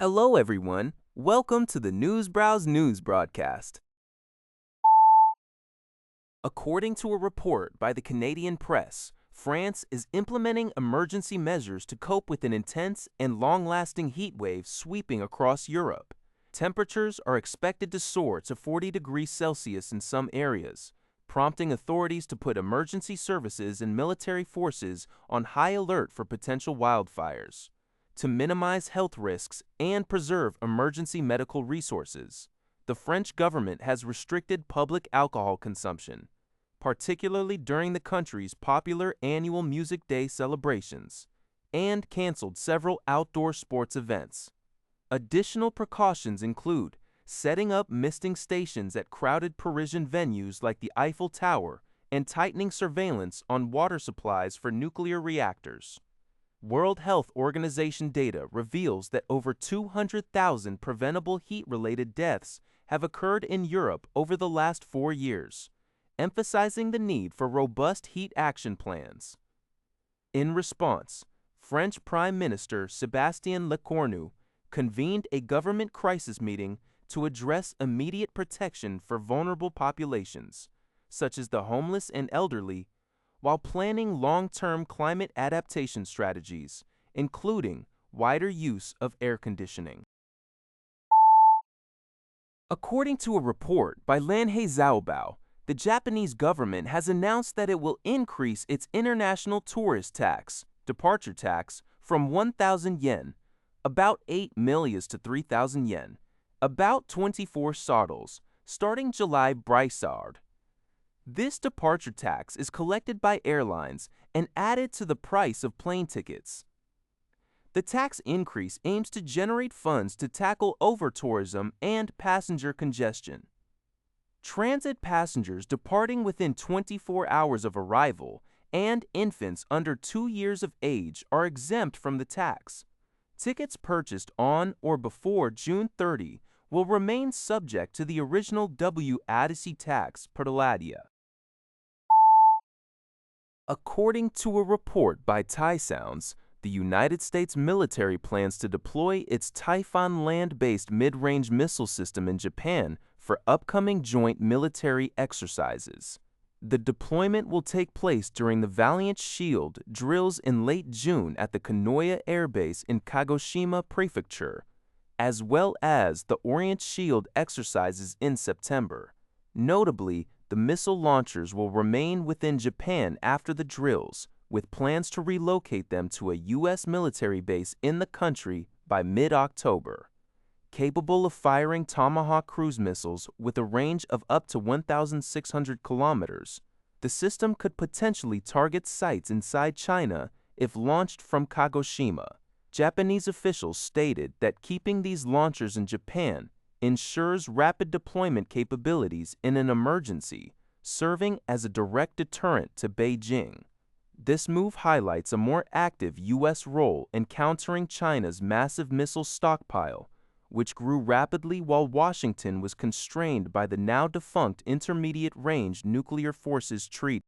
Hello, everyone. Welcome to the Newsbrowse News broadcast. According to a report by the Canadian press, France is implementing emergency measures to cope with an intense and long-lasting heat wave sweeping across Europe. Temperatures are expected to soar to 40 degrees Celsius in some areas, prompting authorities to put emergency services and military forces on high alert for potential wildfires, to minimize health risks and preserve emergency medical resources. The French government has restricted public alcohol consumption, particularly during the country's popular annual Music Day celebrations, and canceled several outdoor sports events. Additional precautions include setting up misting stations at crowded Parisian venues like the Eiffel Tower and tightening surveillance on water supplies for nuclear reactors. World Health Organization data reveals that over 200,000 preventable heat-related deaths have occurred in Europe over the last 4 years, emphasizing the need for robust heat action plans. In response, French Prime Minister Sébastien Lecornu convened a government crisis meeting to address immediate protection for vulnerable populations, such as the homeless and elderly, while planning long-term climate adaptation strategies, including wider use of air conditioning. According to a report by Lanhei Zhaobao, the Japanese government has announced that it will increase its international tourist tax, departure tax, from 1,000 yen, about 8 millions to 3,000 yen, about 24 sottles, starting July Brysard. This departure tax is collected by airlines and added to the price of plane tickets. The tax increase aims to generate funds to tackle overtourism and passenger congestion. Transit passengers departing within 24 hours of arrival and infants under 2 years of age are exempt from the tax. Tickets purchased on or before June 30 will remain subject to the original WWII tax per ladia. According to a report by Typhons, the United States military plans to deploy its Typhon land-based mid-range missile system in Japan for upcoming joint military exercises. The deployment will take place during the Valiant Shield drills in late June at the Kanoya Air Base in Kagoshima Prefecture, as well as the Orient Shield exercises in September. Notably, the missile launchers will remain within Japan after the drills, with plans to relocate them to a U.S. military base in the country by mid-October. Capable of firing Tomahawk cruise missiles with a range of up to 1,600 kilometers, the system could potentially target sites inside China if launched from Kagoshima. Japanese officials stated that keeping these launchers in Japan ensures rapid deployment capabilities in an emergency, serving as a direct deterrent to Beijing. This move highlights a more active U.S. role in countering China's massive missile stockpile, which grew rapidly while Washington was constrained by the now-defunct Intermediate-Range Nuclear Forces Treaty.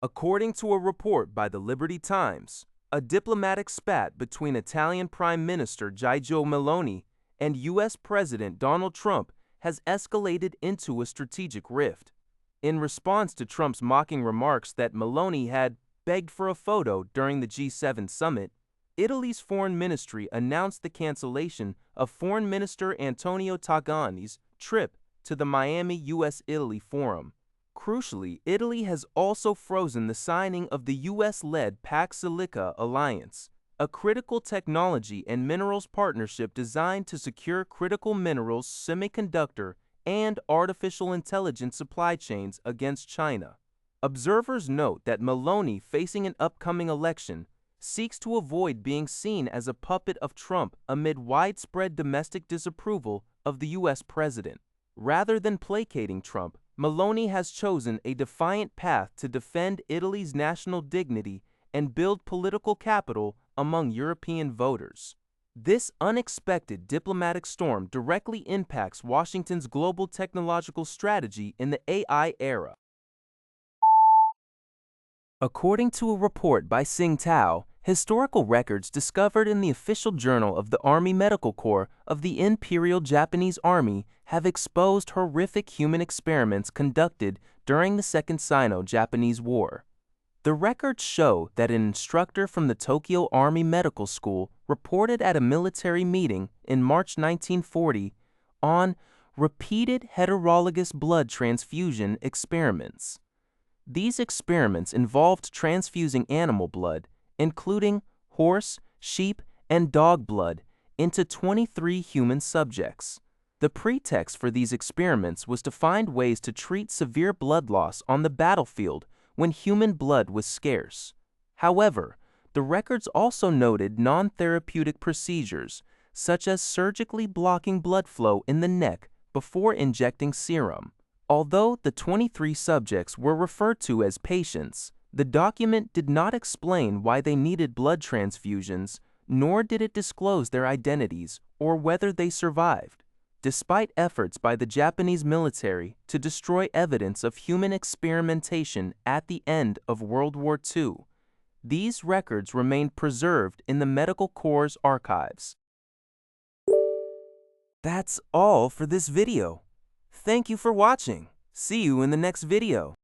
According to a report by the Liberty Times, a diplomatic spat between Italian Prime Minister Giorgia Meloni and U.S. President Donald Trump has escalated into a strategic rift. In response to Trump's mocking remarks that Meloni had begged for a photo during the G7 summit, Italy's foreign ministry announced the cancellation of Foreign Minister Antonio Tajani's trip to the Miami U.S.-Italy Forum. Crucially, Italy has also frozen the signing of the U.S.-led Silica alliance, a critical technology and minerals partnership designed to secure critical minerals, semiconductor, and artificial intelligence supply chains against China. Observers note that Meloni, facing an upcoming election, seeks to avoid being seen as a puppet of Trump amid widespread domestic disapproval of the U.S. president. Rather than placating Trump, Meloni has chosen a defiant path to defend Italy's national dignity and build political capital among European voters. This unexpected diplomatic storm directly impacts Washington's global technological strategy in the AI era. According to a report by Sing Tao, Historical records discovered in the official journal of the Army Medical Corps of the Imperial Japanese Army have exposed horrific human experiments conducted during the Second Sino-Japanese War. The records show that an instructor from the Tokyo Army Medical School reported at a military meeting in March 1940 on repeated heterologous blood transfusion experiments. These experiments involved transfusing animal blood, including horse, sheep, and dog blood, into 23 human subjects. The pretext for these experiments was to find ways to treat severe blood loss on the battlefield when human blood was scarce. However, the records also noted non-therapeutic procedures, such as surgically blocking blood flow in the neck before injecting serum. Although the 23 subjects were referred to as patients, the document did not explain why they needed blood transfusions, nor did it disclose their identities or whether they survived. Despite efforts by the Japanese military to destroy evidence of human experimentation at the end of World War II, these records remain preserved in the Medical Corps' archives. That's all for this video. Thank you for watching. See you in the next video.